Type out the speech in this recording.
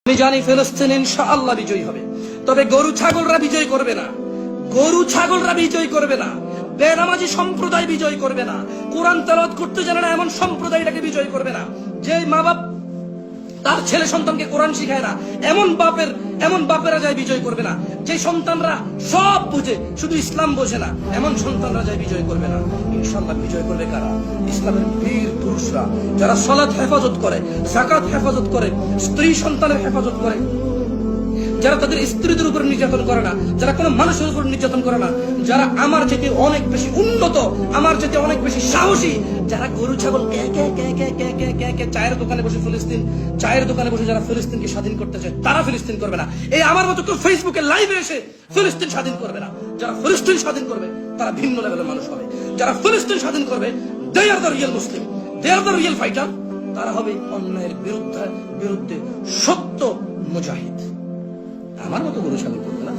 আমি জানি ফিলিস্তিন ইনশাআল্লাহ বিজয়ী হবে, তবে গরু ছাগলরা বিজয় করবে না। গরু ছাগলরা বিজয় করবে না, বেনামাজি সম্প্রদায় বিজয় করবে না, কোরআন তেলাওয়াত করতে জানে না এমন সম্প্রদায়টাকে বিজয় করবে না। যে মা বাপ তার ছেলে সন্তানকে কোরআন শিখায় না এমন বাপেরা যায় বিজয় করবে না। যে সন্তানরা সব বুঝে শুধু ইসলাম বোঝে না এমন সন্তানরা যায় বিজয় করবে না। ইনশাআল্লাহ বিজয় করবে কারা? ইসলামের বীর পুরুষরা, যারা সালাত হেফাজত করে, যাকাত হেফাজত করে, স্ত্রী সন্তানের হেফাজত করে, যারা তাদের স্ত্রীদের উপর নির্যাতন করে না, যারা কোনো মানুষের উপর নির্যাতন করে না, যারা আমার চেয়ে অনেক বেশি উন্নত, আমার চেয়ে অনেক বেশি সাহসী, যারা গরু ছাগল চায়ের দোকানে বসে যারা ফিলিস্তিনকে স্বাধীন করতে চায় তারা ফিলিস্তিন করবে না। এই আমার মতো কেউ ফেসবুকে লাইভে এসে ফিলিস্তিন স্বাধীন করবে না। যারা ফিলিস্তিন স্বাধীন করবে তারা ভিন্ন লেভেলের মানুষ হবে। যারা ফিলিস্তিন স্বাধীন করবে they are the real Muslim, they are the real fighter. তারা হবে অন্যায়ের বিরুদ্ধে সত্য মুজাহিদ। আমার মতো গরু ছাগল করবে না।